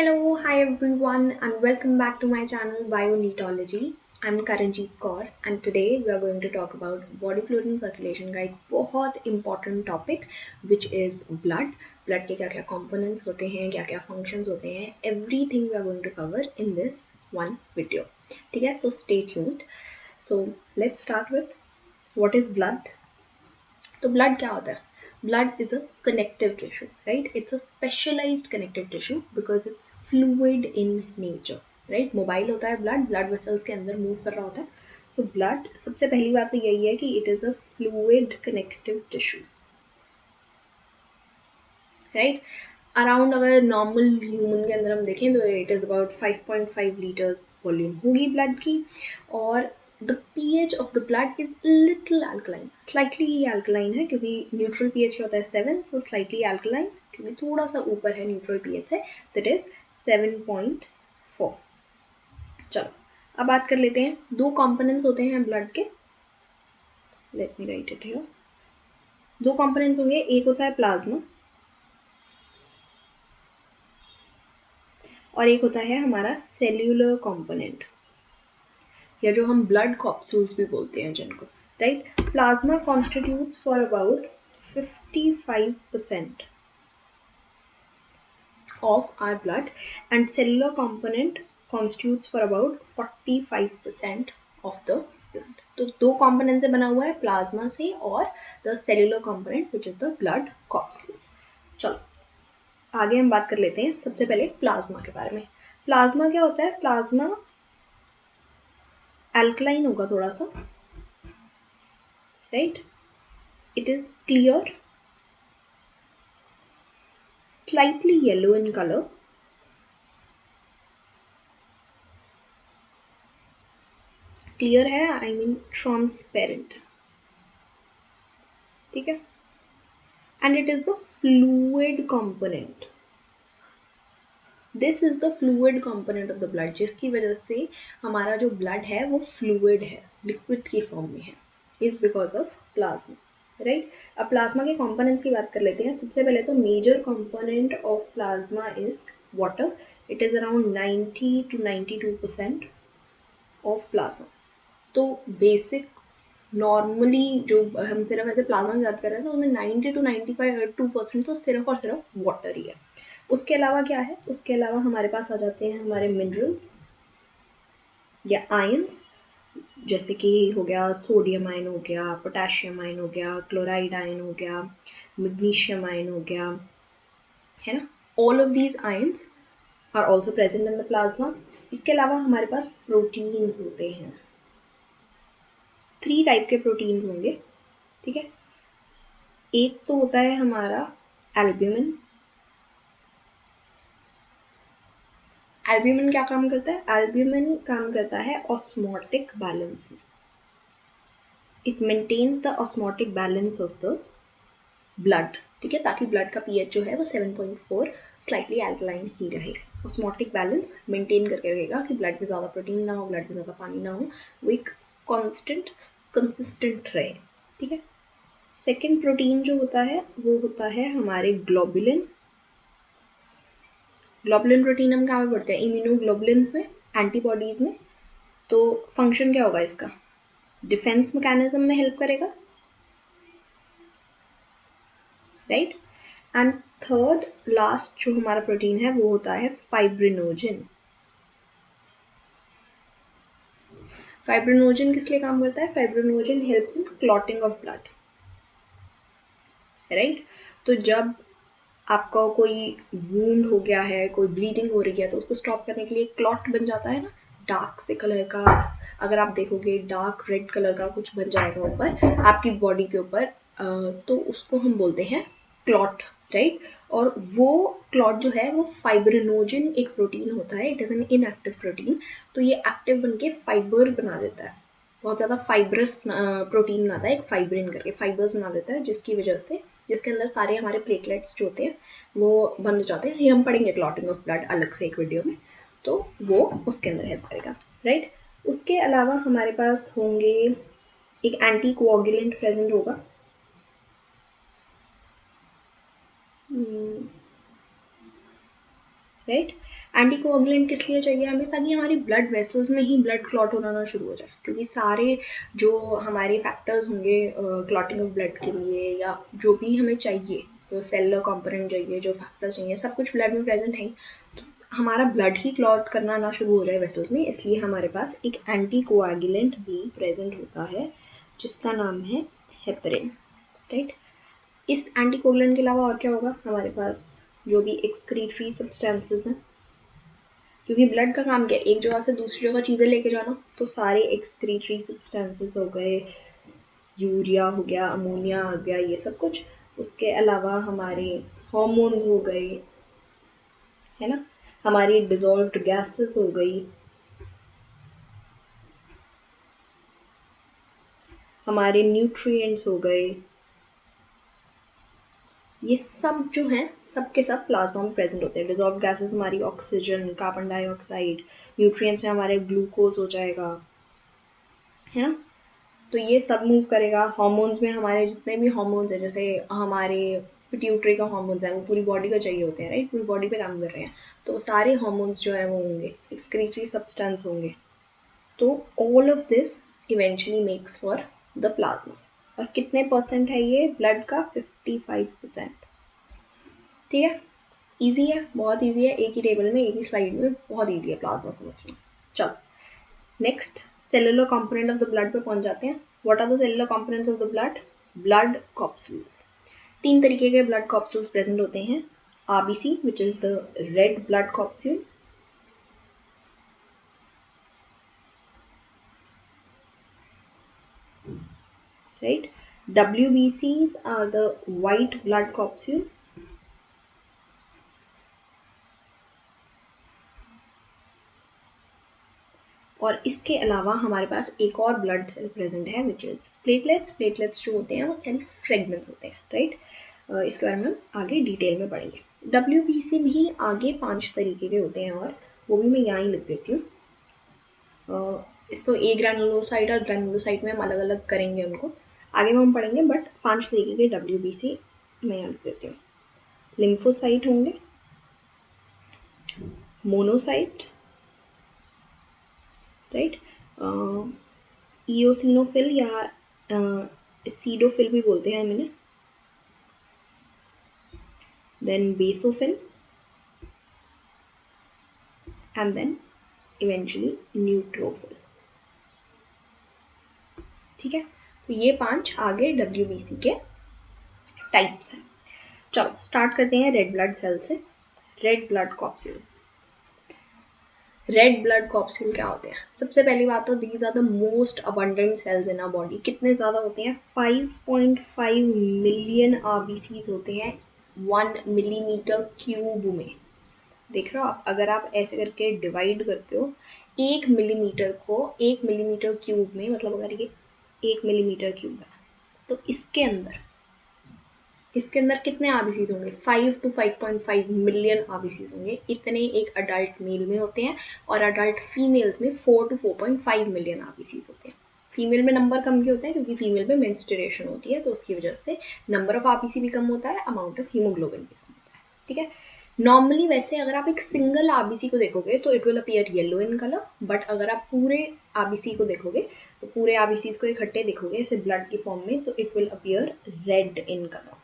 Hello, hi everyone, and welcome back to my channel Bionetology. I'm Karanjeet Kaur, and today we are going to talk about body fluid and circulation का एक बहुत important topic, which is blood. Blood के क्या-क्या components होते हैं, क्या-क्या functions होते हैं, everything we are going to cover in this one video. ठीक है, so stay tuned. So let's start with what is blood. तो ब्लड क्या होता है? Blood is a connective tissue, right? It's a specialised connective tissue because it's fluid in nature, right? Mobile होता है blood, blood vessels के अंदर move कर रहा होता है. सो ब्लड, सबसे पहली बात तो यही है कि it is a fluid connective tissue, right? Around अगर नॉर्मल ह्यूमन के अंदर हम देखें तो it is about 5.5 litres volume होगी ब्लड की. और the pH of the blood is little alkaline, slightly alkaline है क्योंकि न्यूट्रल pH होता है 7, सो स्लाइटली अल्कलाइन क्योंकि थोड़ा सा ऊपर है न्यूट्रल pH से, दैट इज 7.4. चलो अब बात कर लेते हैं. दो कंपोनेंट्स होते हैं ब्लड के, let me right it here. दो कंपोनेंट्स होंगे, एक होता है प्लाज्मा और एक होता है हमारा सेल्यूलर कंपोनेंट, या जो हम ब्लड कॉप्सूल्स भी बोलते हैं जिनको, right? Plasma constitutes for about 55% of our blood and cellular component constitutes for about 45% of the blood. तो दो component से बना हुआ है, प्लाज्मा से और the cellular component which is the blood corpuscles. चलो आगे हम बात कर लेते हैं. सबसे पहले प्लाज्मा के बारे में. प्लाज्मा क्या होता है? प्लाज्मा अल्कलाइन होगा थोड़ा सा, right? It is clear, slightly yellow in color, clear है, आई मीन ट्रांसपेरेंट, ठीक है? And it is the fluid component. This is the fluid component of the blood, जिसकी वजह से हमारा जो ब्लड है वो फ्लूइड है, लिक्विड की फॉर्म में है, is because of plasma, right? अब प्लाज्मा के कंपोनेंट्स की बात कर लेते हैं. सबसे पहले तो major component of plasma is water. It is around 90 to 92% of plasma. तो बेसिक नॉर्मली जो हम सिर्फ ऐसे प्लाज्मा की बात कर रहे हैं तो उसमें 90 to 95% तो सिर्फ और सिर्फ वाटर ही है. उसके अलावा क्या है? उसके अलावा हमारे पास आ जाते हैं हमारे मिनरल्स या आयंस, जैसे कि हो गया सोडियम आयन हो गया, पोटेशियम आयन हो गया, क्लोराइड आयन हो गया, मैग्नीशियम आयन हो गया, है ना? All of these ions are also present in the plasma. इसके अलावा हमारे पास प्रोटीन्स होते हैं. 3 टाइप के प्रोटीन्स होंगे, ठीक है? एक तो होता है हमारा एल्ब्यूमिन. एल्ब्यूमिन क्या काम करता है? एल्ब्यूमिन काम करता है ऑस्मोटिक बैलेंस में. It maintains the osmotic balance of the blood, ठीक है? ताकि ब्लड का पीएच जो है वो 7.4 स्लाइटली अल्कलाइन ही रहे. ऑस्मोटिक बैलेंस मेंटेन करके रहेगा कि ब्लड में ज़्यादा प्रोटीन ना हो, ब्लड में ज़्यादा पानी ना हो, वो एक कांस्टेंट कंसिस्टेंट रहे, ठीक है? सेकेंड प्रोटीन जो होता है वो होता है हमारे ग्लोबुलिन. ग्लोबुलिन प्रोटीन हम कहाँ पे पढ़ते हैं? इम्यूनोग्लोबुलिन्स में, एंटीबॉडीज में. तो फंक्शन क्या होगा इसका? डिफेंस मैकेनिज्म में हेल्प करेगा, राइट? एंड थर्ड लास्ट जो हमारा प्रोटीन है वो होता है फाइब्रिनोजन. फाइब्रिनोजन किस लिए काम करता है? Fibrinogen helps in clotting of blood, right? तो जब आपका कोई वूंड हो गया है, कोई ब्लीडिंग हो रही है, तो उसको स्टॉप करने के लिए क्लॉट बन जाता है ना, डार्क से कलर का. अगर आप देखोगे डार्क रेड कलर का कुछ बन जाएगा ऊपर आपकी बॉडी के ऊपर, तो उसको हम बोलते हैं क्लॉट, राइट? और वो क्लॉट जो है वो फाइब्रिनोजन एक प्रोटीन होता है. It is an inactive protein. तो ये एक्टिव बन के फाइबर बना देता है, बहुत ज़्यादा फाइब्रस प्रोटीन बनाता है, एक फाइब्रिन करके फाइबर्स बना देता है, जिसकी वजह से, जिसके अंदर सारे हमारे प्लेटलेट्स जो होते हैं वो बंद हो जाते हैं. ये हम पढ़ेंगे क्लॉटिंग ऑफ ब्लड अलग से एक वीडियो में, तो वो उसके अंदर हेल्प करेगा, राइट? उसके अलावा हमारे पास होंगे, एक एंटी कोआगुलेंट प्रेजेंट होगा, राइट? एंटीकोगुलेंट किस लिए चाहिए हमें, ताकि हमारी ब्लड वेसल्स में ही ब्लड क्लॉट होना ना शुरू हो जाए, क्योंकि सारे जो हमारे फैक्टर्स होंगे क्लॉटिंग ऑफ ब्लड के लिए या जो भी हमें चाहिए, जो सेलुलर कंपोनेंट चाहिए, जो फैक्टर्स चाहिए, सब कुछ ब्लड में प्रेजेंट है। तो हमारा ब्लड ही क्लॉट करना ना शुरू हो जाए वेसल्स में, इसलिए हमारे पास एक एंटीकोएगुलेंट भी प्रेजेंट होता है जिसका नाम है हेपरिन, राइट। इस एंटीकोगुलेंट के अलावा और क्या होगा हमारे पास, जो भी एक्सक्रीटरी सब्सटेंसेस हैं, क्योंकि ब्लड का काम क्या है, एक जगह से दूसरी जगह चीज़ें लेके जाना, तो सारे एक्सक्रीटरी सब्सटेंसेस हो गए, यूरिया हो गया, अमोनिया हो गया, ये सब कुछ। उसके अलावा हमारे हॉर्मोन्स हो गए, है ना, हमारी डिजॉल्व्ड गैसेस हो गई, हमारे न्यूट्रिएंट्स हो गए, ये सब जो हैं सब के सब प्लाज्मा में प्रेजेंट होते हैं। डिजॉल्व गैसेस हमारी ऑक्सीजन, कार्बन डाइऑक्साइड, न्यूट्रिएंट्स में हमारे ग्लूकोज हो जाएगा, है ना। तो ये सब मूव करेगा। हार्मोन्स में हमारे जितने भी हार्मोन्स हैं, जैसे हमारे पिट्यूटरी का हार्मोन्स है, वो पूरी बॉडी को चाहिए होते हैं, राइट, पूरी बॉडी पे काम कर रहे हैं, तो सारे हार्मोन्स जो है वो होंगे, एक्सक्रीटरी सब्सटेंस होंगे। तो all of this eventually makes for the plasma. और कितने परसेंट है ये ब्लड का, 55%। ठीक है, ईजी है, बहुत ईजी है, एक ही टेबल में एक ही स्लाइड में बहुत ईजी है प्लाज्मा समझना। चलो next cellular component of the blood पे पहुंच जाते हैं। What are the cellular components of the blood? Blood corpuscles. 3 तरीके के ब्लड कॉप्सूल्स प्रेजेंट होते हैं। RBC which is the red blood corpuscle, right? WBCs are the white blood capsule, और इसके अलावा हमारे पास एक और ब्लड सेल प्रेजेंट है विच इज प्लेटलेट्स। प्लेटलेट्स जो होते हैं वो सेल फ्रेगमेंट्स होते हैं, राइट। इसके बारे में हम आगे डिटेल में पढ़ेंगे। WBC में ही आगे 5 तरीके के होते हैं, और वो भी मैं यहाँ ही लिख देती हूँ। इसको ए ग्रैनुलोसाइट और ग्रैनुलोसाइट में हम अलग अलग करेंगे, उनको आगे में हम पढ़ेंगे, बट 5 तरीके के WBC मैं यहाँ लिख देती हूँ। लिम्फोसाइट होंगे, मोनोसाइट, राइट, इओसिनोफिल या सीडोफिल भी बोलते हैं मैंने, then basophil, and then eventually neutrophil. ठीक है, तो ये 5 आगे WBC के टाइप्स हैं। चलो स्टार्ट करते हैं रेड ब्लड सेल से। Red blood corpuscle. Red blood corpuscle क्या होते हैं? सबसे पहली बात तो these are the most abundant cells in our body. कितने ज़्यादा होते हैं? 5.5 मिलियन आरबीसीज होते हैं 1 मिलीमीटर क्यूब में। देख रहे हो आप, अगर आप ऐसे करके डिवाइड करते हो 1 मिलीमीटर को 1 मिलीमीटर क्यूब में, मतलब अगर ये 1 मिलीमीटर क्यूब है तो इसके अंदर कितने आरबीसीज होंगे? 5 to 5.5 मिलियन आरबीसीज होंगे। इतने एक अडल्ट मेल में होते हैं, और अडल्ट फीमेल्स में 4 to 4.5 मिलियन आरबीसीज होते हैं। फीमेल में नंबर कम क्यों होता है? क्योंकि फीमेल में मेंस्ट्रुएशन होती है, तो उसकी वजह से नंबर ऑफ आरबीसी भी कम होता है, अमाउंट ऑफ हीमोग्लोबिन भी कम होता है। ठीक है, नॉर्मली वैसे अगर आप एक सिंगल आरबीसी को देखोगे तो it will appear yellow in colour, but अगर आप पूरे आरबीसी को देखोगे तो पूरे आरबीसी को इकट्ठे देखोगे ऐसे ब्लड के फॉर्म में, तो it will appear red in colour.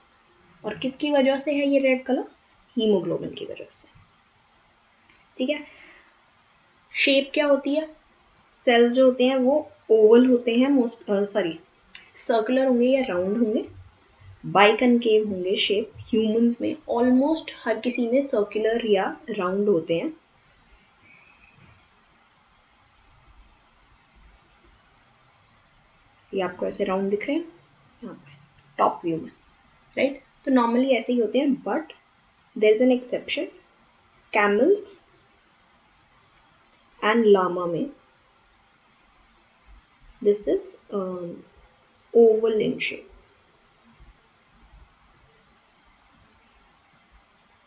और किसकी वजह से है ये रेड कलर? हीमोग्लोबिन की वजह से। ठीक है, शेप क्या होती है? सेल्स जो होते हैं वो ओवल होते हैं, मोस्ट सर्कुलर होंगे या राउंड होंगे, बाइकनकेव होंगे शेप। ह्यूमंस में ऑलमोस्ट हर किसी में सर्कुलर या राउंड होते हैं। ये आपको ऐसे राउंड दिख रहे हैं यहाँ पे टॉप व्यू में, राइट। तो नॉर्मली ऐसे ही होते हैं, but there is an exception. Camels and llama में this is oval in shape.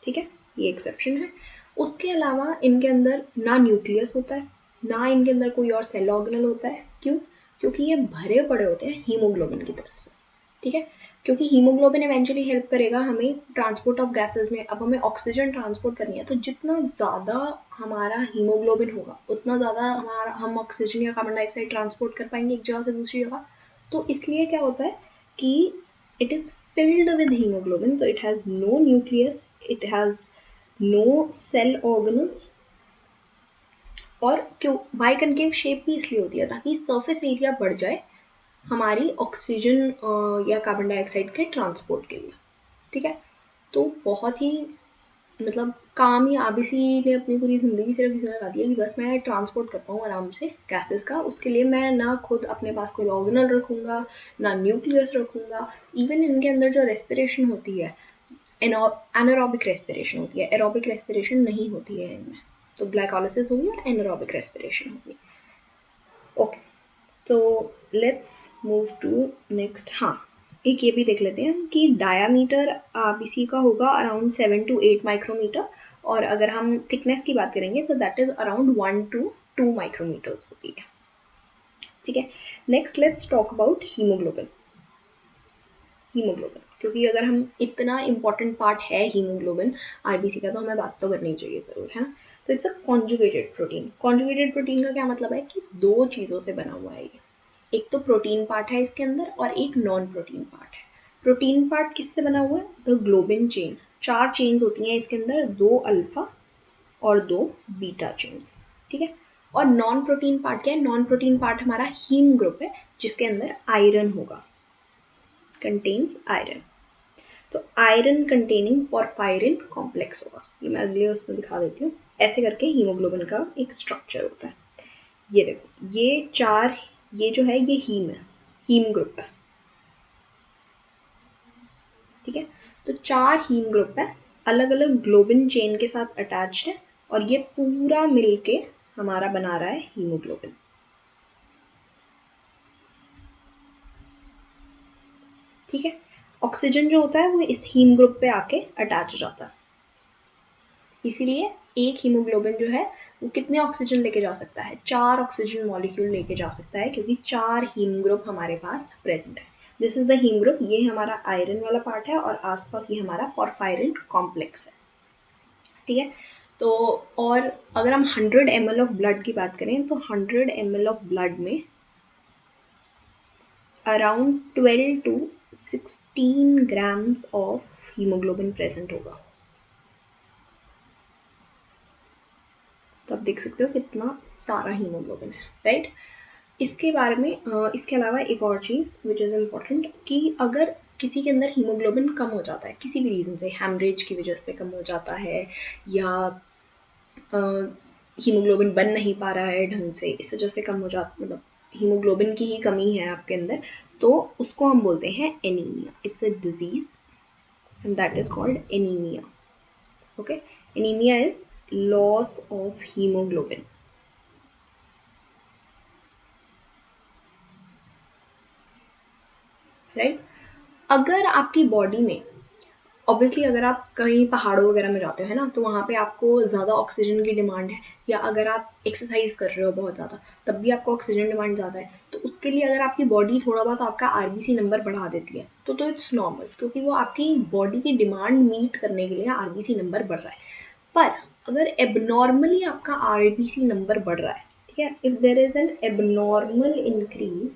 ठीक है, ये एक्सेप्शन है। उसके अलावा इनके अंदर ना न्यूक्लियस होता है, ना इनके अंदर कोई और सेल ऑर्गेनल होता है। क्यों? क्योंकि ये भरे पड़े होते हैं हीमोग्लोबिन की तरफ से। ठीक है, क्योंकि हीमोग्लोबिन इवेंचुअली हेल्प करेगा हमें ट्रांसपोर्ट ऑफ गैसेस में। अब हमें ऑक्सीजन ट्रांसपोर्ट करनी है, तो जितना ज़्यादा हमारा हीमोग्लोबिन होगा उतना ज़्यादा हम ऑक्सीजन या कार्बन डाइऑक्साइड ट्रांसपोर्ट कर पाएंगे एक जगह से दूसरी जगह। तो इसलिए क्या होता है कि it is filled with haemoglobin, तो it has no nucleus, it has no cell organelles, और क्यों बाइकनकेव शेप भी इसलिए होती है ताकि सरफेस एरिया बढ़ जाए हमारी ऑक्सीजन या कार्बन डाइऑक्साइड के ट्रांसपोर्ट के लिए। ठीक है, तो बहुत ही मतलब काम ही आबीसी ने अपनी पूरी ज़िंदगी सिर्फ इसमें लगा दी है कि बस मैं ट्रांसपोर्ट कर पाऊँ आराम से गैसेस का। उसके लिए मैं ना खुद अपने पास कोई ऑर्गेनल रखूँगा, ना न्यूक्लियस रखूँगा। इवन इनके अंदर जो रेस्पिरेशन होती है एनारोबिक रेस्पिरेशन होती है, एरोबिक रेस्पिरेशन नहीं होती है इनमें। तो ग्लाइकोलाइसिस होगी और एनारोबिक रेस्पिरेशन होगी। ओके, तो लेट्स मूव टू नेक्स्ट। हाँ, एक ये भी देख लेते हैं कि डायामीटर आरबीसी का होगा अराउंड 7 to 8 माइक्रोमीटर, और अगर हम थिकनेस की बात करेंगे तो that is around 1 to 2 micrometres होती है। ठीक है, next let's talk about haemoglobin. Haemoglobin, क्योंकि अगर हम इतना इंपॉर्टेंट पार्ट है हीमोग्लोबिन आरबीसी का, तो हमें बात तो करनी चाहिए ज़रूर, है ना। तो it's a conjugated protein. Conjugated protein का क्या मतलब है कि दो चीज़ों से बना हुआ है ये। एक तो प्रोटीन पार्ट है इसके अंदर और एक नॉन प्रोटीन पार्ट है। प्रोटीन पार्ट किससे बना हुआ है? The globin chain. 4 चेन्स होती हैं इसके अंदर, 2 अल्फा और 2 बीटा चेन्स। ठीक है, और नॉन प्रोटीन पार्ट क्या है? नॉन प्रोटीन पार्ट हमारा हीम ग्रुप है जिसके अंदर आयरन होगा, कंटेन्स आयरन। तो आयरन कंटेनिंग पोरफायरिन कॉम्प्लेक्स होगा। ये मैं अगले उसमें दिखा देती हूँ। ऐसे करके हीमोग्लोबिन का एक स्ट्रक्चर होता है। ये देखो, ये 4, ये जो है ये हीम है, हीम ग्रुप है। ठीक है, तो 4 हीम ग्रुप है, अलग अलग ग्लोबिन चेन के साथ अटैच्ड है, और ये पूरा मिलके हमारा बना रहा है हीमोग्लोबिन। ठीक है, ऑक्सीजन जो होता है वो इस हीम ग्रुप पे आके अटैच हो जाता है। इसीलिए एक हीमोग्लोबिन जो है वो कितने ऑक्सीजन लेके जा सकता है? 4 ऑक्सीजन मॉलिक्यूल लेके जा सकता है, क्योंकि 4 हीम ग्रुप हमारे पास प्रेजेंट है। This is the heme group, ये हमारा आयरन वाला पार्ट है, और आसपास ये हमारा पोरफायरिन कॉम्प्लेक्स है। ठीक है, तो और अगर हम 100 ml ऑफ ब्लड की बात करें तो 100 ml ऑफ ब्लड में around 12 to 16 grams of haemoglobin present होगा। तो आप देख सकते हो कितना सारा हीमोग्लोबिन है, राइट। इसके बारे में इसके अलावा एक और चीज़ विच इज़ इम्पॉर्टेंट, कि अगर किसी के अंदर हीमोग्लोबिन कम हो जाता है किसी भी रीज़न से, हैमरेज की वजह से कम हो जाता है, या हीमोग्लोबिन बन नहीं पा रहा है ढंग से, इस वजह से कम हो जाता, मतलब हीमोग्लोबिन की ही कमी है आपके अंदर, तो उसको हम बोलते हैं anaemia. It's a disease and that is called anaemia. Okay, anaemia is loss of haemoglobin. Right, अगर आपकी बॉडी में ऑब्वियसली अगर आप कहीं पहाड़ों वगैरह में जाते हो, है ना, तो वहाँ पे आपको ज़्यादा ऑक्सीजन की डिमांड है, या अगर आप एक्सरसाइज कर रहे हो बहुत ज़्यादा तब भी आपको ऑक्सीजन डिमांड ज़्यादा है, तो उसके लिए अगर आपकी बॉडी थोड़ा बहुत आपका आरबीसी नंबर बढ़ा देती है तो इट्स नॉर्मल, क्योंकि वो आपकी बॉडी की डिमांड मीट करने के लिए आरबीसी नंबर बढ़ रहा है। पर अगर एबनॉर्मली आपका आरबीसी नंबर बढ़ रहा है, ठीक है, if there is an abnormal increase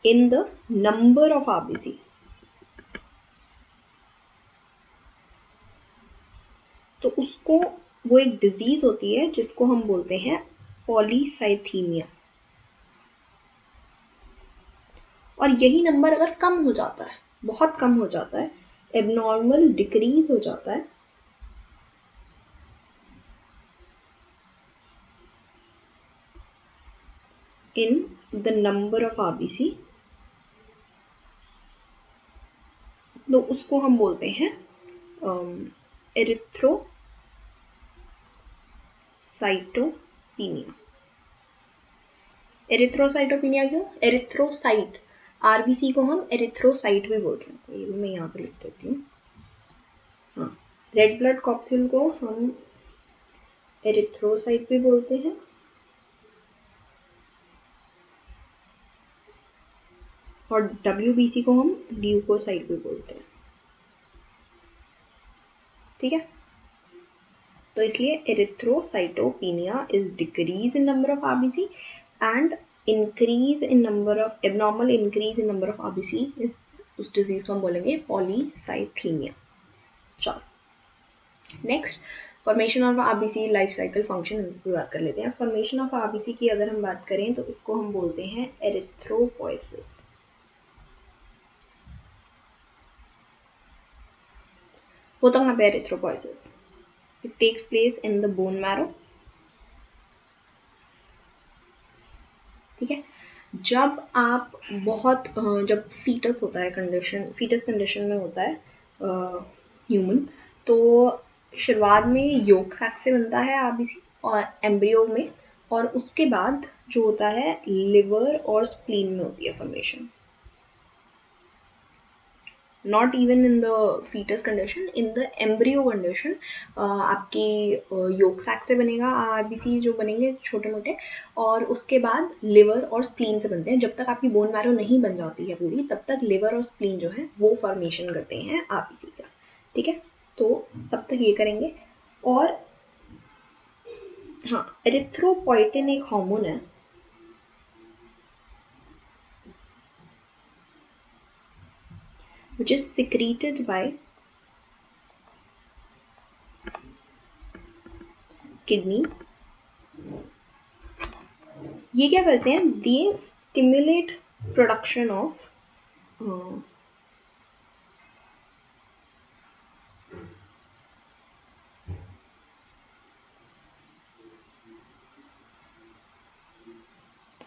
in the number of RBC, तो उसको, वो एक डिजीज होती है जिसको हम बोलते हैं पॉलीसाइथीमिया। और यही नंबर अगर कम हो जाता है, बहुत कम हो जाता है, एबनॉर्मल डिक्रीज हो जाता है, in the number of RBC, तो उसको हम बोलते हैं एरिथ्रोसाइटोपीनिया। एरिथ्रोसाइटोपीनिया क्यों? एरिथ्रोसाइट, आरबीसी को हम एरिथ्रोसाइट भी बोलते हैं, ये भी मैं यहाँ पे लिख देती हूँ। हाँ, रेड ब्लड कॉप्सिल को हम एरिथ्रोसाइट भी बोलते हैं, और WBC को हम ल्यूकोसाइट भी बोलते हैं, ठीक है। तो इसलिए erythrocytopenia is decrease in number of RBC and increase in number of abnormal increase in number of RBC is, उस डिजीज को हम बोलेंगे पॉलीसाइथीमिया। चलो next, formation of RBC, life cycle, function, इसकी बात कर लेते हैं। फॉर्मेशन ऑफ आरबीसी की अगर हम बात करें तो इसको हम बोलते हैं एरिथ्रोपोइसिस। होता कहाँ पे erythropoiesis? It takes place in the bone marrow, ठीक है। जब आप बहुत जब फीटस होता है कंडीशन, फीटस कंडीशन में होता है ह्यूमन, तो शुरुआत में योक सैक से बनता है आरबीसी और एम्ब्रियो में, और उसके बाद जो होता है लिवर और स्प्लीन में होती है formation. Not even in the foetus condition, in the embryo condition आपकी योक सैक से बनेगा आरबीसी जो बनेंगे छोटे मोटे, और उसके बाद लिवर और स्प्लीन से बनते हैं। जब तक आपकी बोन मैरो नहीं बन जाती है पूरी, तब तक लिवर और स्प्लीन जो है वो फॉर्मेशन करते हैं आरबीसी का, ठीक है। तो तब तक ये करेंगे। और हाँ, एरिथ्रोपोइटिन एक हार्मोन है which is secreted by kidneys। ये क्या करते हैं? ये स्टिमुलेट प्रोडक्शन ऑफ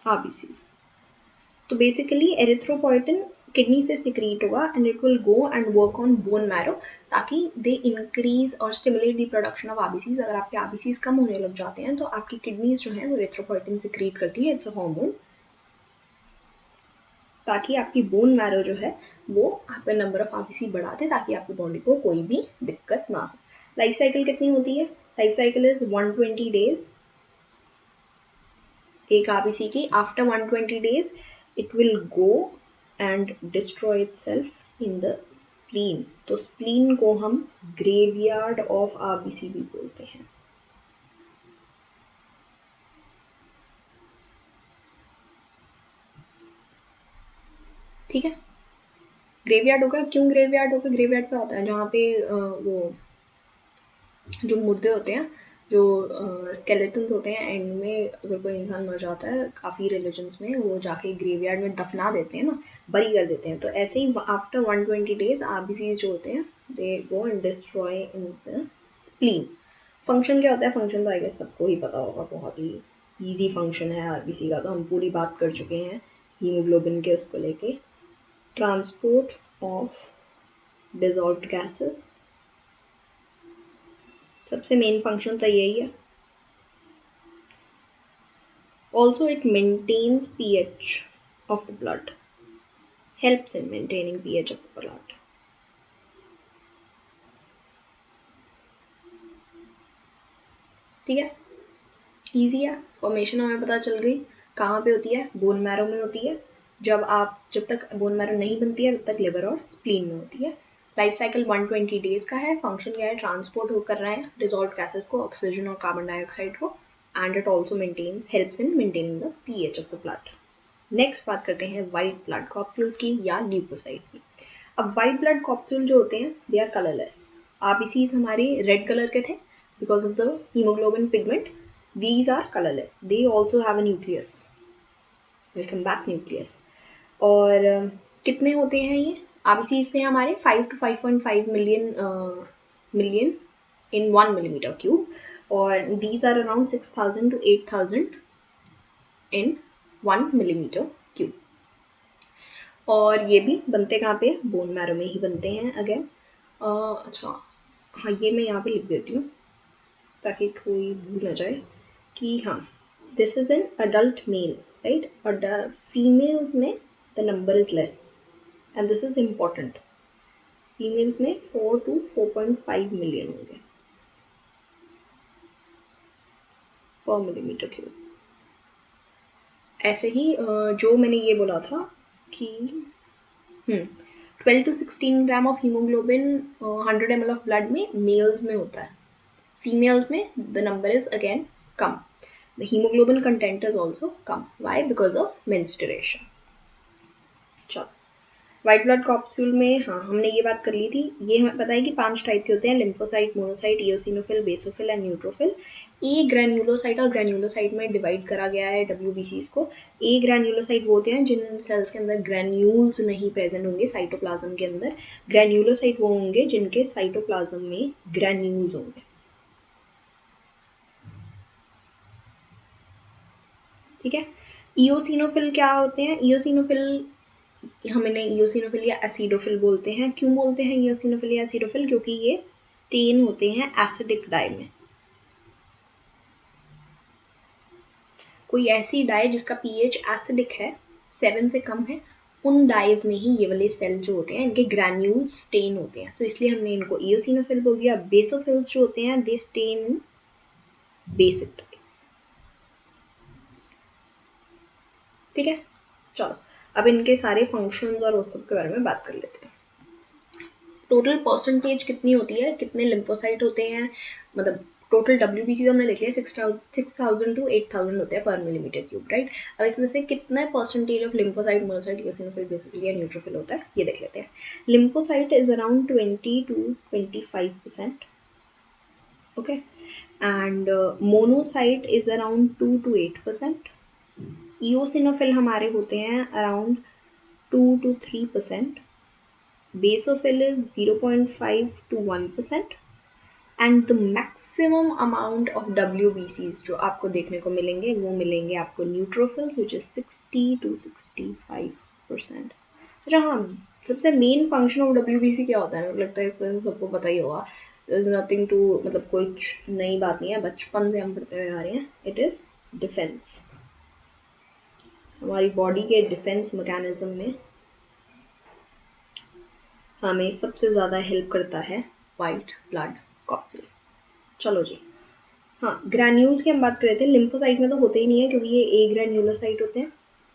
आरबीसीज। तो बेसिकली एरिथ्रोपोइटिन किडनी से सिक्रीट होगा and it will go and work on bone marrow, ताकि दे इंक्रीज और stimulate the production of RBCs. अगर आपके आरबीसीज कम होने लग जाते हैं तो आपकी किडनीज जो है वो एरिथ्रोपोइटिन सिक्रीट करती है, इट्स अ हार्मोन, ताकि आपकी बोन मैरो जो है वो आपका नंबर ऑफ आरबीसी बढ़ा दे, ताकि आपकी बॉडी को कोई भी दिक्कत ना हो। लाइफ साइकिल कितनी होती है? लाइफ साइकिल इज 120 डेज एक आरबीसी की। After 120 days it will go and destroy itself in the spleen। तो spleen को हम ग्रेवयार्ड ऑफ आरबीसी भी बोलते हैं, ठीक है। ग्रेवयार्ड होगा, क्यों ग्रेवयार्ड होगा? ग्रेवयार्ड पे होता है जहाँ पे वो जो मुर्दे होते हैं, जो स्केलेटन्स होते हैं, एंड में अगर कोई इंसान मर जाता है, काफ़ी रिलीजन्स में वो जाके ग्रेवयार्ड में दफना देते हैं ना, बरी कर देते हैं। तो ऐसे ही आफ्टर 120 days आरबीसी जो होते हैं they go and destroy in the spleen. Function क्या होता है? फंक्शन तो आई गेस सबको ही पता होगा, बहुत ही ईजी फंक्शन है आरबीसी का, तो हम पूरी बात कर चुके हैं हीमोग्लोबिन के उसको लेके। ट्रांसपोर्ट ऑफ डिजॉल्व्ड गैसेस, सबसे मेन फंक्शन तो यही है। Also it maintains pH of the blood, helps in maintaining pH of the blood। ठीक है, इजी है। फॉर्मेशन हमें पता चल गई कहाँ पे होती है, बोन मैरो में होती है। जब तक बोन मैरो नहीं बनती है तब तक लिवर और स्प्लीन में होती है। लाइफ साइकिल 120 डेज का है। फंक्शन क्या है? ट्रांसपोर्ट हो कर रहा है डिजॉल्व गैसेस को, ऑक्सीजन और कार्बन डाइऑक्साइड को, and it also helps in maintaining the pH of the blood. Next बात करते हैं वाइट ब्लड कॉप्सूल्स की या ल्यूकोसाइट की। अब वाइट ब्लड कॉप्सूल जो होते हैं दे आर कलरलेस। आरबीसीज हमारे रेड कलर के थे because of the haemoglobin pigment. These are colorless. They also have a nucleus. Welcome back nucleus. और कितने होते हैं ये? आरबीसीज थे हमारे 5 to 5.5 million in 1 millimeter cube, और these are around 6,000 to 8,000 in 1 millimeter cube। और ये भी बनते कहाँ पे? बोन मैरो में ही बनते हैं अगेन। अच्छा हाँ, ये मैं यहाँ पे लिख देती हूँ ताकि कोई भूल न जाए कि हाँ, this is an adult mail, right. और फीमेल्स में the number is less and this is important. Females में 4 to 4.5 मिलियन होंगे पर मिलीमीटर क्यूब। ऐसे ही जो मैंने ये बोला था कि 12 to 16 gram of haemoglobin 100 ml of blood में मेल्स में होता है. फीमेल्स में द नंबर इज अगेन कम. The haemoglobin content is also कम. वाई? Because of menstruation. चलो, व्हाइट ब्लड कॉप्सूल में हाँ हमने ये बात कर ली थी. ये हमें पता है कि 5 टाइप के होते हैं: lymphocyte, monocyte, eosinophil, basophil and neutrophil. Agranulocyte और ग्रैन्युलोसाइट में डिवाइड करा गया है WBCs को. ए ग्रैन्युलोसाइट वो होते हैं जिन सेल्स के अंदर ग्रैन्यूल्स नहीं प्रेजेंट होंगे साइटोप्लाज्म के अंदर. ग्रैन्युलोसाइट वो होंगे जिनके साइटोप्लाज्म में ग्रैन्यूल्स होंगे. ठीक है. इयोसिनोफिल क्या होते हैं? इयोसिनोफिल हमने इयोसिनोफिल या एसिडोफिल बोलते हैं. क्यों बोलते हैं इयोसिनोफिल या एसिडोफिल? क्योंकि ये स्टेन होते हैं एसिडिक डाई में. कोई ऐसी डाई जिसका पीएच एसिडिक है, 7 से कम है, उन डाइज में ही ये वाले सेल जो होते हैं इनके ग्रैन्यूल्स स्टेन होते हैं. तो इसलिए हमने इनको इयोसिनोफिल बोल दिया. बेसोफिल्स जो होते हैं दे स्टेन बेसिक डाइज. ठीक है. चलो, अब इनके सारे फंक्शंस और उस सब के बारे में बात कर लेते हैं. टोटल परसेंटेज कितनी होती है, कितने लिम्फोसाइट होते हैं, मतलब टोटल WBC हमने लिख लिया 6000 to 8000 होते हैं पर मिलीमीटर क्यूब. राइट. अब इसमें से कितना percentage of lymphocyte, monocyte, eosinophil, basophil या न्यूट्रोफिल होता है ये देख लेते हैं. Lymphocyte is around 20 to 25%. Okay. And monocyte is around 2 to 8%. Eosinophil हमारे होते हैं around 2 to 3%. Basophil is 0.5 to 1%. And the maximum amount of WBCs जो आपको देखने को मिलेंगे वो मिलेंगे आपको न्यूट्रोफिल्स which is 60 to 65%. अच्छा हाँ, सबसे मेन फंक्शन ऑफ WBC क्या होता है? मुझे लगता है इससे सबको पता ही होगा. नथिंग टू, मतलब कोई नई बात नहीं है, बचपन से हम पढ़ते हुए आ रहे हैं. It is defence. हमारी बॉडी के डिफेंस मैकेनिज्म में हमें सबसे ज़्यादा हेल्प करता है वाइट ब्लड कॉप्सूल. चलो जी. हाँ, ग्रैन्यूल्स की हम बात कर रहे थे. लिम्फोसाइट में तो होते ही नहीं है क्योंकि ये ए ग्रैन्युलोसाइट होते हैं.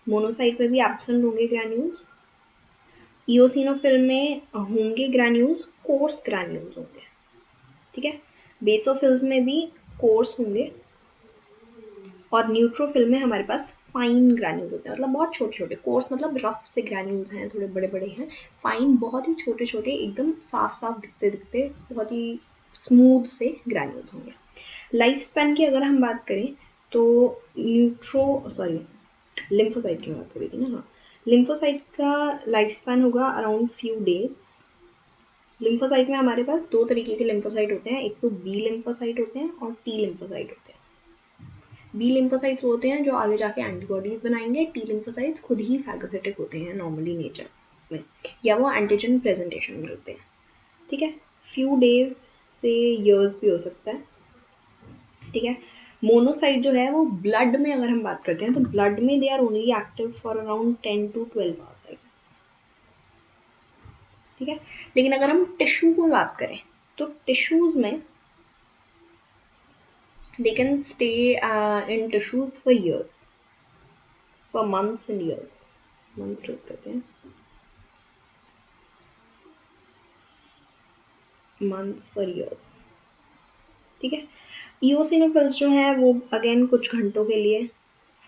मोनोसाइट में भी एब्सेंट होंगे ग्रैन्यूल्स. इयोसिनोफिल में होंगे ग्रैन्यूल्स, कोर्स ग्रैन्यूल्स होंगे. ठीक है. बेसोफिल्स में भी कोर्स होंगे और न्यूट्रोफिल में हमारे पास फाइन ग्रैन्यूल्स होते हैं, मतलब बहुत छोटे छोटे. कोर्स मतलब रफ से ग्रैन्यूल्स हैं, थोड़े बड़े बड़े हैं. फाइन बहुत ही छोटे छोटे, एकदम साफ साफ दिखते दिखते बहुत ही स्मूथ से ग्रैन्यूल्स होंगे. लाइफ स्पैन की अगर हम बात करें तो लिम्फोसाइट की बात करी थी ना. हाँ, लिम्फोसाइट का लाइफ स्पैन होगा अराउंड फ्यू डेज. लिम्फोसाइट में हमारे पास दो तरीके के लिम्फोसाइट होते हैं. एक तो बी लिम्फोसाइट होते हैं और टी लिम्फोसाइट होते हैं. बी लिम्फोसाइट्स होते हैं जो आगे जाके एंटीबॉडीज बनाएंगे. टी लिम्फोसाइट्स खुद ही फैगोसिटिक होते हैं नॉर्मली नेचर में, या वो एंटीजन प्रेजेंटेशन में होते हैं. ठीक है. फ्यू डेज से ईयर्स भी हो सकता है. ठीक है. मोनोसाइट जो है वो ब्लड में अगर हम बात करते हैं तो ब्लड में they are only active for around 10 to 12 hours. ठीक है. लेकिन अगर हम टिश्यू में बात करें तो टिश्यूज में they can stay in tissues for years, for months and years. months लिख देते हैं, months for years. ठीक है. इयोसिनोफिल्स जो हैं वो अगेन कुछ घंटों के लिए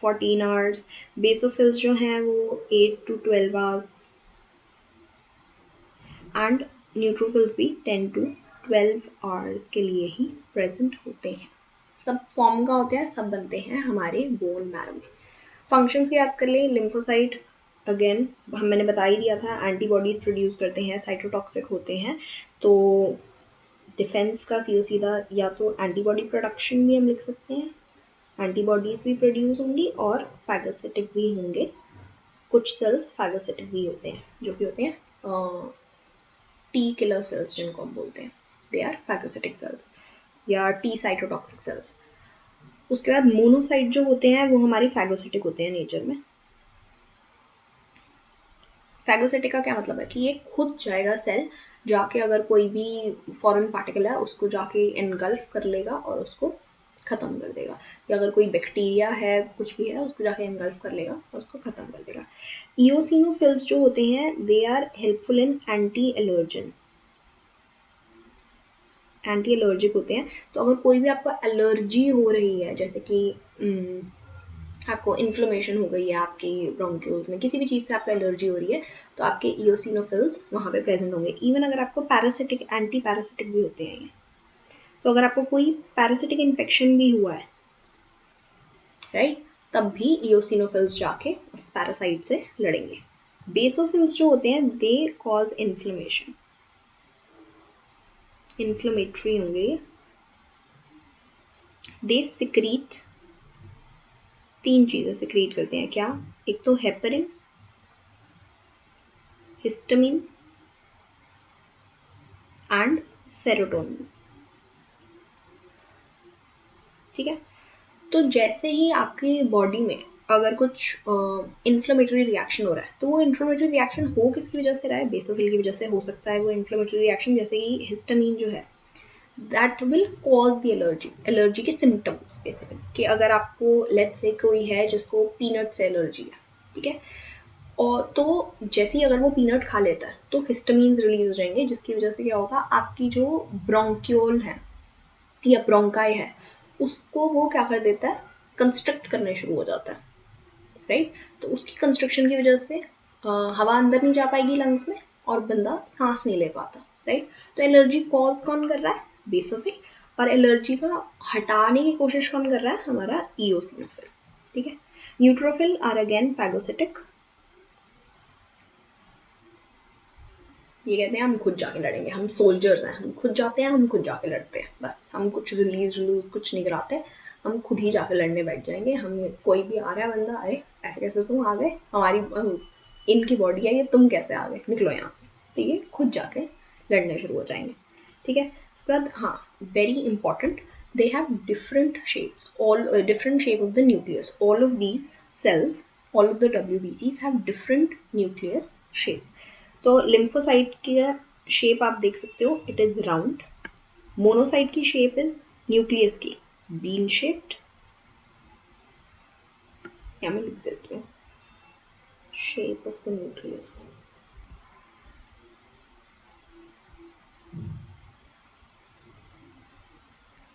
14 आवर्स. बेसोफिल्स जो हैं वो 8 to 12 आवर्स. एंड न्यूट्रोफिल्स भी 10 to 12 आवर्स के लिए ही प्रेजेंट होते हैं. सब फॉर्म का होते हैं, सब बनते हैं हमारे बोन मैरो में. फंक्शंस की बात कर ले. लिम्फोसाइट अगेन मैंने बता ही दिया था, एंटीबॉडीज प्रोड्यूस करते हैं, साइटोटॉक्सिक होते हैं. तो डिफेंस का सीधा सीधा या तो एंटीबॉडी प्रोडक्शन भी हम लिख सकते हैं, एंटीबॉडीज भी प्रोड्यूस होंगी और फैगोसिटिक भी होंगे. कुछ सेल्स फैगोसिटिक भी होते हैं जो कि होते हैं टी किलर सेल्स जिनको हम बोलते हैं. दे आर फैगोसिटिक सेल्स या टी साइटोटॉक्सिक सेल्स. उसके बाद मोनोसाइट जो होते हैं वो हमारी फैगोसिटिक होते हैं नेचर में. फैगोसिटिक का क्या मतलब है कि ये खुद जाएगा सेल, जाके अगर कोई भी फॉरेन पार्टिकल है उसको जाके एनगल्फ कर लेगा और उसको ख़त्म कर देगा, या अगर कोई बैक्टीरिया है कुछ भी है उसको जाके एंगल्फ कर लेगा और उसको ख़त्म कर देगा। इओसिनोफिल्स जो होते हैं they are helpful in anti allergen, anti allergic होते हैं। तो अगर कोई भी आपको एलर्जी हो रही है, जैसे कि आपको इन्फ्लेमेशन हो गई है आपकी ब्रोंक्यूल्स में, किसी भी चीज़ से आपको एलर्जी हो रही है, तो आपके इओसिनोफिल्स वहाँ पे प्रेजेंट होंगे। इवन अगर आपको पैरासिटिक, एंटी पैरासिटिक भी होते हैं ये, तो अगर आपको कोई पैरासिटिक इन्फेक्शन भी हुआ है, राइट, तब भी इओसिनोफिल्स जाके उस पैरासाइट से लड़ेंगे। बेसोफिल्स जो होते हैं दे कॉज इन्फ्लेमेशन, इन्फ्लेमेटरी होंगे। दे सिक्रीट, 3 चीज़ें सिक्रीट करते हैं, क्या? एक तो हेपरिन, हिस्टामिन एंड सेरोटोनिन। ठीक है, तो जैसे ही आपकी बॉडी में अगर कुछ इन्फ्लेमेटरी रिएक्शन हो रहा है, तो वो इन्फ्लेमेटरी रिएक्शन हो किसकी वजह से रहा है? बेसोफिल की वजह से हो सकता है वो इन्फ्लेमेटरी रिएक्शन। जैसे कि हिस्टामिन जो है that will cause the allergy, allergy के सिम्टम्स बेसिकली, कि अगर आपको लेट्स से कोई है जिसको पीनट से एलर्जी है, ठीक है, और तो जैसे ही अगर वो पीनट खा लेता है तो हिस्टामिन्स रिलीज हो जाएंगे, जिसकी वजह से क्या होगा, आपकी जो ब्रोंक्यूल है या ब्रोंकाई है उसको वो क्या कर देता है, कंस्ट्रक्ट करने शुरू हो जाता है, राइट। तो उसकी कंस्ट्रक्शन की वजह से हवा अंदर नहीं जा पाएगी लंग्स में और बंदा सांस नहीं ले पाता, राइट। तो एलर्जी कॉज कौन कर रहा है? बेसोफिल। और एलर्जी का हटाने की कोशिश कौन कर रहा है? हमारा इओसिनोफिल, ठीक है। न्यूट्रोफिल आर अगेन फैगोसिटिक, ये कहते हैं हम खुद जाके लड़ेंगे, हम सोल्जर्स हैं, हम खुद जाते हैं, हम खुद जाके लड़ते हैं, बस हम कुछ रिलीज कुछ नहीं कराते, हम खुद ही जाके लड़ने बैठ जाएंगे। हम कोई भी आ रहा है बंदा, अरे ऐसे कैसे तुम आ गए, हमारी इनकी बॉडी है ये, तुम कैसे आ गए, निकलो यहाँ से, तो ये खुद जाके लड़ने शुरू हो जाएंगे, ठीक है। उसके बाद हाँ, very important, they have different shapes, all different shape of the nucleus, all of these cells, all of the WBCs have different nucleus shape। तो लिम्फोसाइट की शेप आप देख सकते हो, इट इज राउंड। मोनोसाइट की शेप इज न्यूक्लियस की bean shaped, या मैं लिख देती हूँ शेप ऑफ द न्यूक्लियस,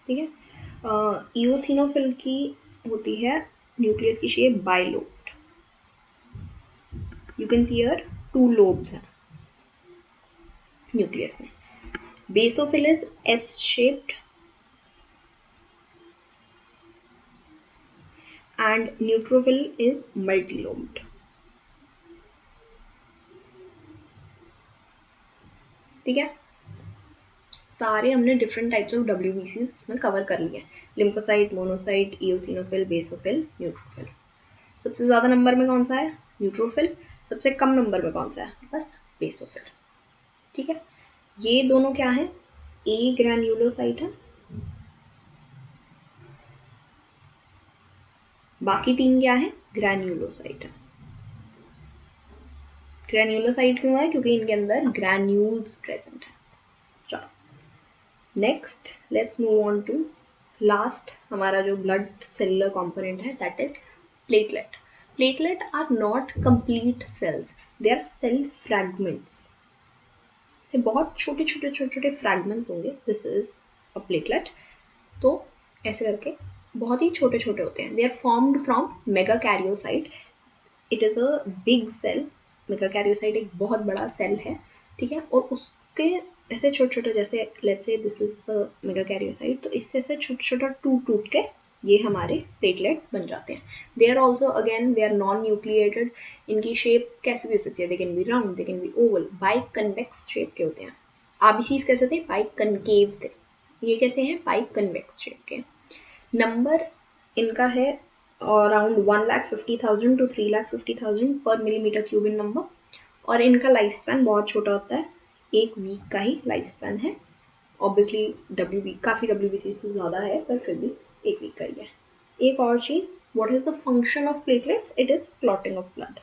ठीक है। इओसिनोफिल की होती है न्यूक्लियस की shape bilobed, you can see here 2 lobes हैं न्यूक्लियस में। Basophil is S shaped and neutrophil is multilobed, ठीक है। सारे हमने डिफरेंट टाइप्स ऑफ WBC इसमें कवर कर लिए, lymphocyte, monocyte, eosinophil, basophil, neutrophil. सबसे ज़्यादा नंबर में कौन सा है? न्यूट्रोफिल। सबसे कम नंबर में कौन सा है? बस बेसोफिल, ठीक है। ये दोनों क्या है? ए ग्रैन्युलोसाइट है, बाकी 3 क्या है? ग्रैन्युलोसाइट है। ग्रैन्युलोसाइट क्यों है? क्योंकि इनके अंदर ग्रैन्यूल्स प्रेजेंट है। चलो next let's move on to last, हमारा जो ब्लड सेलुलर कंपोनेंट है that is platelet. Platelet are not complete cells, they are cell fragments, से बहुत छोटे छोटे छोटे छोटे फ्रैगमेंट्स होंगे, दिस इज अ प्लेटलेट। तो ऐसे करके बहुत ही छोटे छोटे होते हैं, they are formed from megakaryocyte, it is a big cell. Megakaryocyte एक बहुत बड़ा सेल है, ठीक है, और उसके ऐसे छोटे छोटे, जैसे let's say this is the megakaryocyte, तो इससे ऐसे छोटा छोटा टूट टूट के ये हमारे प्लेटलेट्स बन जाते हैं। They are also again they are non nucleated, इनकी शेप कैसे भी हो सकती है, they can be round, they can be oval, biconvex shape के होते हैं। आबीसीज कैसे थे? बाई कनकेव थे, ये कैसे हैं? बाई कन्वेक्स शेप के। नंबर इनका है अराउंड 1,50,000 to 3,50,000 पर मिलीमीटर क्यूब इन नंबर, और इनका लाइफ स्पैन बहुत छोटा होता है, 1 वीक का ही लाइफ स्पैन है। ऑब्वियसली काफ़ी WBC से ज़्यादा है, पर फिर भी 1 वीक का ही है। एक और चीज़, what is the function of platelets? It is clotting of blood.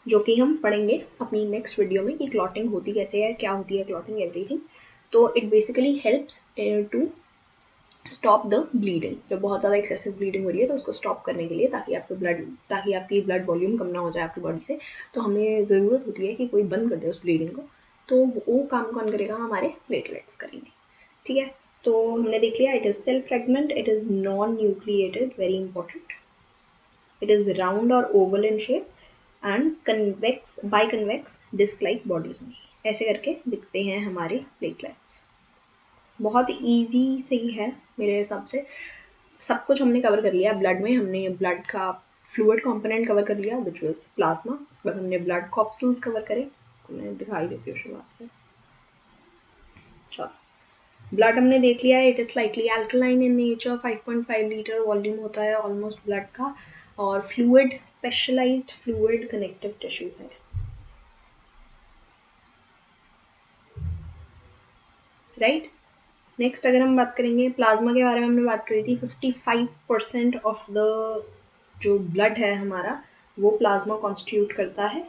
जो कि हम पढ़ेंगे अपनी नेक्स्ट वीडियो में कि क्लॉटिंग होती कैसे है, क्या होती है क्लॉटिंग, एवरीथिंग। तो it basically helps to stop the bleeding. जब बहुत ज़्यादा एक्सेसिव ब्लीडिंग हो रही है तो उसको स्टॉप करने के लिए, ताकि आपकी ब्लड वॉल्यूम कम ना हो जाए आपकी बॉडी से, तो हमें ज़रूरत होती है कि कोई बंद कर दे उस ब्लीडिंग को। तो वो काम कौन करेगा? हमारे प्लेटलेट्स करेंगे। ठीक है, तो हमने देख लिया, it is self fragment, it is non nucleated, very important, it is round और oval in shape and convex, biconvex disc like bodies में। ऐसे करके दिखते हैं हमारे प्लेटलेट्स। बहुत ईजी से ही है मेरे हिसाब से। सब कुछ हमने कवर कर लिया। ब्लड में हमने ब्लड का फ्लूइड कंपोनेंट कवर कर लिया विच वाज प्लाज्मा। उसके बाद हमने ब्लड कॉप्सूल्स कवर करे, मैं दिखाई देती हूँ शुरुआत से। चलो, ब्लड हमने देख लिया है, it is slightly alkaline in nature, 5.5 litre volume होता है ऑलमोस्ट ब्लड का, और fluid, specialised fluid connective tissue है। राइट, नेक्स्ट अगर हम बात करेंगे प्लाज्मा के बारे में, हमने बात करी थी 55% ऑफ द जो ब्लड है हमारा वो प्लाज्मा कॉन्स्टिट्यूट करता है।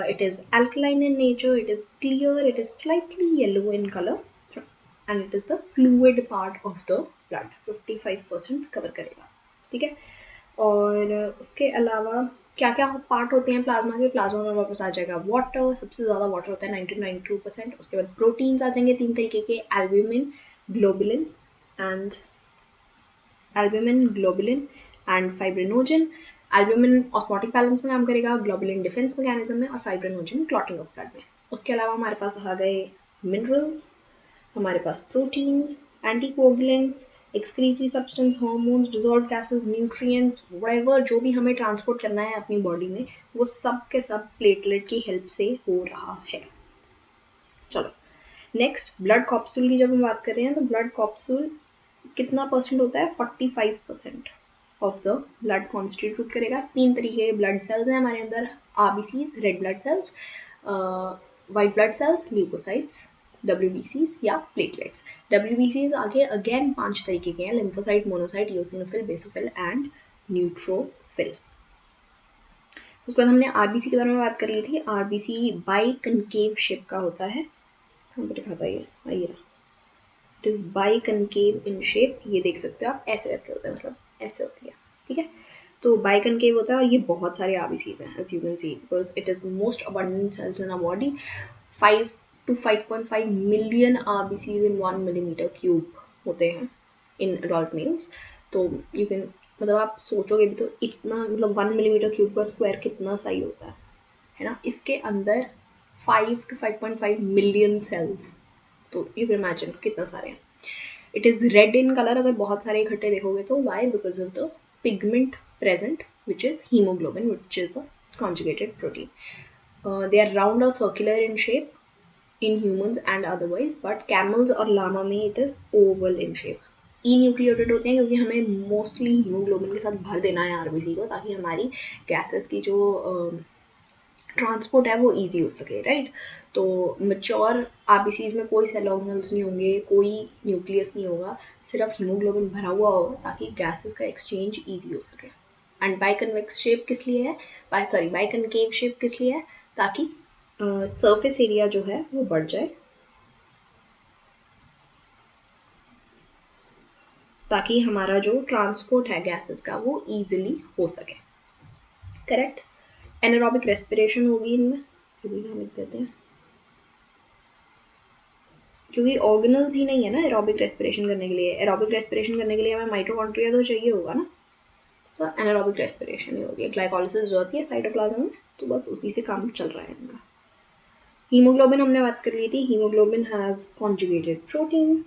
It is alkaline in nature, it is clear, it is slightly yellow in colour and it is the fluid part of the blood. 55% cover करेगा। ठीक है, और उसके अलावा क्या क्या पार्ट होते हैं प्लाज्मा के? प्लाज्मा में वापस आ जाएगा वाटर, सबसे ज़्यादा वाटर होता है 92%। उसके बाद प्रोटीन्स आ जाएंगे 3 तरीके के, albumin, globulin and fibrinogen. Albumin osmotic balance में काम करेगा, ग्लोबुलिन डिफेंस मैकेनिज्म में, और फाइब्रिनोजन क्लॉटिंग ऑफ ब्लड में। उसके अलावा हमारे पास आ गए मिनरल्स, हमारे पास proteins, anticoagulants, excretory substance, hormones, dissolved gases, nutrients, whatever जो भी हमें ट्रांसपोर्ट करना है अपनी बॉडी में, वो सब के सब प्लेटलेट की हेल्प से हो रहा है। चलो, नेक्स्ट ब्लड कॉप्सूल की जब हम बात कर रहे हैं तो ब्लड कॉप्सूल कितना परसेंट होता है? 45% ऑफ द ब्लड कॉन्स्टिट्यूट करेगा। 3 तरीके के ब्लड सेल्स हैं हमारे अंदर, RBCs, red blood cells, white blood cells, leukocytes, WBCs या प्लेटलेट्स। WBCs आगे अगेन 5 तरीके के हैं, lymphocyte, monocyte, eosinophil, basophil and neutrophil. उसके बाद हमने आरबीसी के बारे में बात कर ली थी। आरबीसी बाई कनकेव शेप का होता है, हम दिखाता है ये it is by concave in shape, ये देख सकते हो आप, ऐसे करके होता है, मतलब ऐसे होती है। ठीक है, तो बाई कनकेव होता है और ये बहुत सारे आरबीसीज हैं as you can see, because it is most abundant cells in our body. 5 to 5.5 million RBCs in 1 millimetre cube होते हैं इन अडल्ट मेल्स। तो यू कैन, मतलब आप सोचोगे भी तो इतना, मतलब 1 मिलीमीटर क्यूब का स्क्वायर कितना सही होता है ना। इसके अंदर 5 to 5.5 मिलियन सेल्स, तो यू कैन इमेजिन कितना सारे हैं। It is red in colour, अगर बहुत सारे इकट्ठे देखोगे तो। Why? Because of the pigment present which is haemoglobin, which is a conjugated protein. They are round और circular in shape in humans and otherwise, but camels और llama में it is oval in shape. E nucleated होते हैं क्योंकि हमें mostly haemoglobin के साथ भर देना है आरबीसी को, ताकि हमारी गैसेस की जो ट्रांसपोर्ट है वो इजी हो सके। राइट, तो मेच्योर आरबीसीज में कोई सेल ऑर्गेनल्स नहीं होंगे, कोई न्यूक्लियस नहीं होगा, सिर्फ हीमोग्लोबिन भरा हुआ होगा ताकि गैसेस का एक्सचेंज इजी हो सके। एंड बाइकन्वेक्स शेप किस लिए है? बाइकनकेव शेप किस लिए है? ताकि सरफेस एरिया जो है वो बढ़ जाए, ताकि हमारा जो ट्रांसपोर्ट है गैसेस का वो इजीली हो सके। करेक्ट। एनारोबिक रेस्पिरेशन होगी इनमें, लिख देते हैं, क्योंकि ऑर्गेनल्स ही नहीं है ना एरोबिक रेस्पिरेशन करने के लिए। एरोबिक रेस्पिरेशन करने के लिए हमें माइटोकॉन्ड्रिया तो चाहिए होगा ना, तो एनारोबिक रेस्पिरेशन ही होगी। ग्लाइकोलिसिस जो होती है साइटोप्लाज्म में, तो बस उसी से काम चल रहा है इनका। हीमोग्लोबिन हमने बात कर ली थी। Haemoglobin has conjugated protein,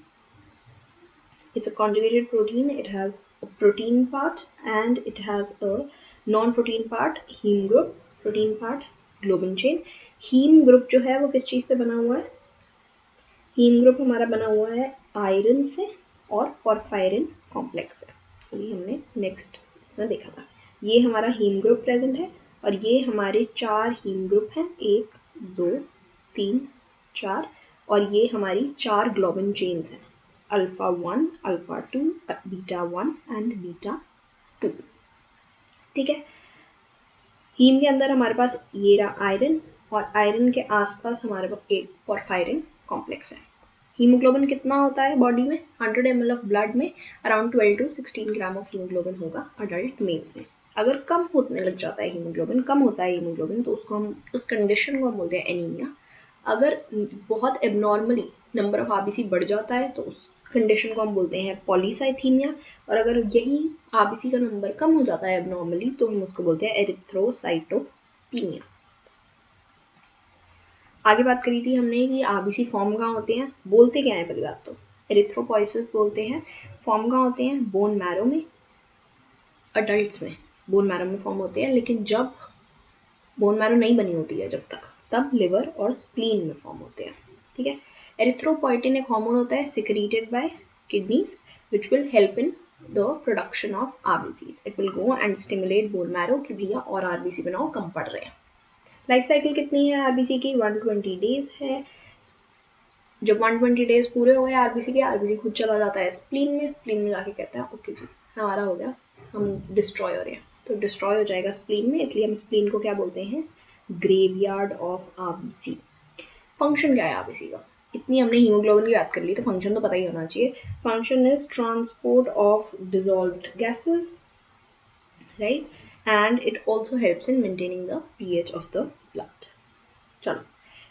it's a conjugated protein, it has a protein part and it has a non-protein part, heme group, protein part, globin chain। heme group जो है वो किस चीज़ से बना हुआ है? heme group हमारा बना हुआ है आयरन से और porphyrin कॉम्प्लेक्स से। ये हमने नेक्स्ट इसमें देखा था। ये हमारा heme group प्रेजेंट है और ये हमारे 4 heme group हैं, 1 2 3 4, और ये हमारी 4 ग्लोबिन चेन्स हैं, alpha 1, alpha 2, beta 1 and beta 2। ठीक है, हीम के अंदर हमारे पास ये रहा आयरन, और आयरन के आसपास हमारे पास एक पोरफायरिन कॉम्प्लेक्स है। हीमोग्लोबिन कितना होता है बॉडी में? 100 ml ऑफ ब्लड में around 12 to 16 gram of haemoglobin होगा अडल्ट मेल्स में। अगर कम होने लग जाता है हीमोग्लोबिन, कम होता है हीमोग्लोबिन, तो उसको हम, उस कंडीशन को हम बोलते हैं एनीमिया। अगर बहुत एबनॉर्मली नंबर ऑफ आरबीसी बढ़ जाता है तो उस कंडीशन को हम बोलते हैं पॉलीसाइथीमिया। और अगर यही आरबीसी का नंबर कम हो जाता है एबनॉर्मली तो हम उसको बोलते हैं एरिथ्रोसाइटोपीनिया। आगे बात करी थी हमने कि आरबीसी फॉर्म कहाँ होते हैं, बोलते क्या है पहली बात तो, एरिथ्रोपोइसिस बोलते हैं। फॉर्म कहाँ होते हैं? बोन मैरो में, अडल्ट्स में बोन मैरो में फॉर्म होते हैं। लेकिन जब बोन मैरो नहीं बनी होती है जब तक, तब लिवर और स्प्लीन में फॉर्म होते हैं। ठीक है। एरिथ्रोपोइटिन एक हार्मोन होता है secreted by kidneys which will help in the production of RBCs. It will go and stimulate bone marrow कि भैया और आरबीसी बनाओ, कम पड़ रहे हैं। लाइफ साइकिल कितनी है आरबीसी की? 120 डेज है। जब 120 डेज पूरे हो गए आरबीसी के, आरबीसी खुद चला जाता है स्प्लीन में। स्प्लीन में जाके कहता है ओके जी हमारा हो गया, हम डिस्ट्रॉय हो रहे हैं, तो डिस्ट्रॉय हो जाएगा स्प्लीन में। इसलिए हम स्प्लीन को क्या बोलते हैं? Graveyard of RBC. फंक्शन क्या है आरबीसी का? इतनी हमने हीमोग्लोबिन की बात कर ली तो फंक्शन तो पता ही होना चाहिए। Function is transport of dissolved gases, right, and it also helps in maintaining the pH of the blood. चलो,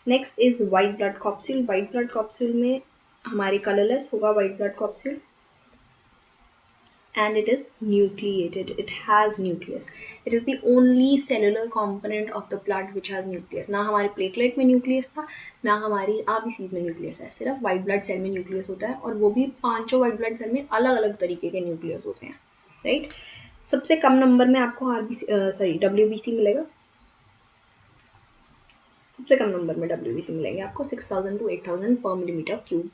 next is white blood corpuscle. White blood corpuscle में हमारे कलरलेस होगा white blood corpuscle, and it is nucleated. It has nucleus. It is the only cellular component of the blood which has nucleus. ना हमारे platelet में nucleus था, ना हमारी RBC में न्यूक्लियस है, सिर्फ वाइट ब्लड सेल में न्यूक्लियस होता है, और वो भी पांचों वाइट ब्लड सेल में अलग अलग तरीके के न्यूक्लियस होते हैं, राइट। सबसे कम नंबर में आपको डब्ल्यूबीसी मिलेगा। सबसे कम नंबर में डब्ल्यूबीसी मिलेंगे आपको 6000 to 8000 पर मिलीमीटर क्यूब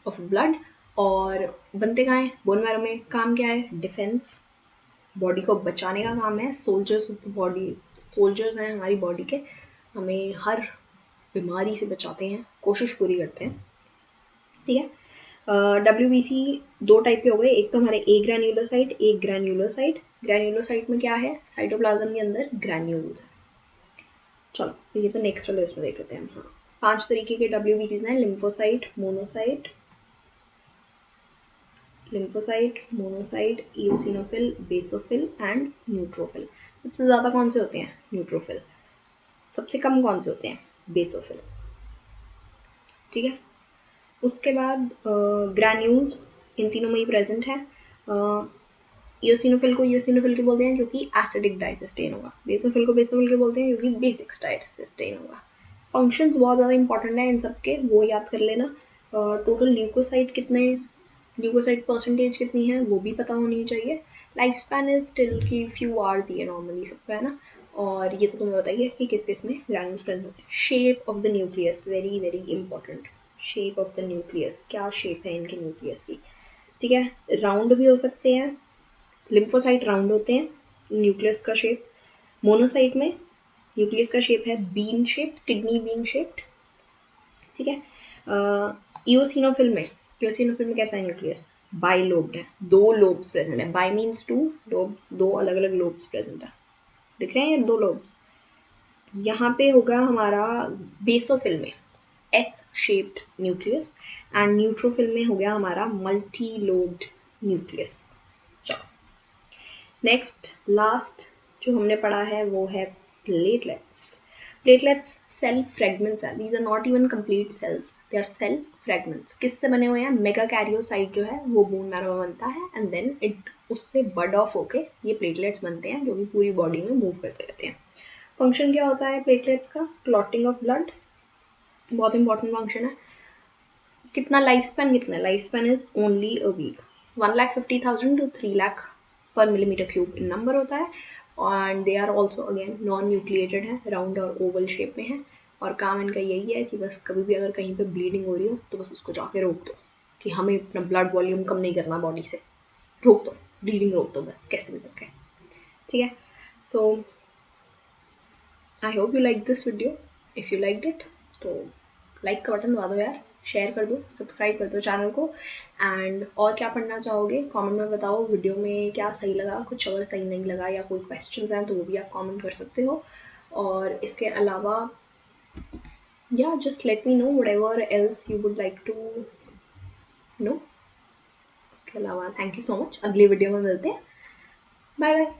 ऑफ ब्लड। और बनते कहाँ है? बोन मैरो में। काम क्या है? डिफेंस, बॉडी को बचाने का काम है। Soldiers of the body, soldiers हैं हमारी बॉडी के, हमें हर बीमारी से बचाते हैं, कोशिश पूरी करते हैं। ठीक है। डब्ल्यूबीसी दो टाइप के हो गए, एक तो हमारे ए ग्रैन्युलोसाइट, एक ग्रैन्युलोसाइट। ग्रैन्युलोसाइट में क्या है? साइटोप्लाज्म के अंदर ग्रैन्यूल्स है। चलो तो ये तो नेक्स्ट वाले उसमें देख लेते हैं हम। हाँ, 5 तरीके के डब्ल्यूबीसीज हैं, lymphocyte, monocyte, eosinophil, basophil and neutrophil. सबसे ज़्यादा कौन से होते हैं? न्यूट्रोफिल। सबसे कम कौन से होते हैं? बेसोफिल। ठीक है। उसके बाद ग्रैन्यूल्स इन तीनों में ही प्रेजेंट है। इओसिनोफिल को इओसिनोफिल के बोलते हैं क्योंकि एसिडिक डाइट से स्टेन होगा। बेसोफिल को बेसोफिल के बोलते हैं क्योंकि बेसिक डाइट से स्टेन होगा। फंक्शंस बहुत ज़्यादा इंपॉर्टेंट है इन सबके, वो याद कर लेना। टोटल ल्यूकोसाइट कितने, ल्यूकोसाइट परसेंटेज कितनी है वो भी पता होनी चाहिए। लाइफ स्पैन इज स्टिल की फ्यू आवर्स ही है नॉर्मली सबका, है ना। और ये तो तुम्हें बताइए कि किस किस में ग्रैन्यूल्स प्रेजेंट होते हैं। Shape of the nucleus, very very important. Shape of the nucleus, क्या शेप है इनके न्यूक्लियस की? ठीक है, राउंड भी हो सकते हैं, लिम्फोसाइट राउंड होते हैं न्यूक्लियस का शेप। मोनोसाइट में न्यूक्लियस का शेप है bean shape, kidney bean shaped. ठीक है। इओसिनोफिल में कैसा है न्यूक्लियस? बाइलोब्ड है, दो लोब्स प्रेजेंट है। बाई मीन्स टू, लोब्स दो अलग अलग लोब्स प्रेजेंट है। दिख रहे हैं दो लोब्स। यहाँ पे होगा हमारा बेसोफिल में S shaped nucleus, and neutrophil में हो गया हमारा मल्टी लोब्ड न्यूक्लियस। चलो नेक्स्ट लास्ट जो हमने पढ़ा है वो है प्लेटलेट्स। प्लेटलेट्स सेल फ्रेगमेंट्स हैं, these are not even complete cells, they are cell fragments. किससे बने हुए हैं? मेगा कैरियोसाइट जो है वो बोन मैरो में बनता है, एंड देन इट उससे बड ऑफ होके ये प्लेटलेट्स बनते हैं जो कि पूरी बॉडी में मूव करते रहते हैं। फंक्शन क्या होता है प्लेटलेट्स का? क्लॉटिंग ऑफ ब्लड, बहुत इंपॉर्टेंट फंक्शन है। कितना लाइफ स्पैन? कितना life span is only a week. 1,50,000 to 3 lakh per millimetre cube in number होता है, and they are also again non nucleated है, राउंड और ओवल शेप में है। और काम इनका यही है कि बस कभी भी अगर कहीं पे ब्लीडिंग हो रही हो तो बस उसको जाके रोक दो, कि हमें अपना ब्लड वॉल्यूम कम नहीं करना बॉडी से, रोक दो, ब्लीडिंग रोक दो बस कैसे भी करके। ठीक है। So I hope you like this video. If you like it तो लाइक का बटन दबा दो यार, शेयर कर दो, सब्सक्राइब कर दो चैनल को। एंड और क्या पढ़ना चाहोगे कमेंट में बताओ, वीडियो में क्या सही लगा, कुछ अगर सही नहीं लगा या कोई क्वेश्चन हैं तो वो भी आप कमेंट कर सकते हो। और इसके अलावा या just let me know whatever else you would like to know. इसके अलावा थैंक यू सो मच, अगली वीडियो में मिलते हैं, बाय बाय।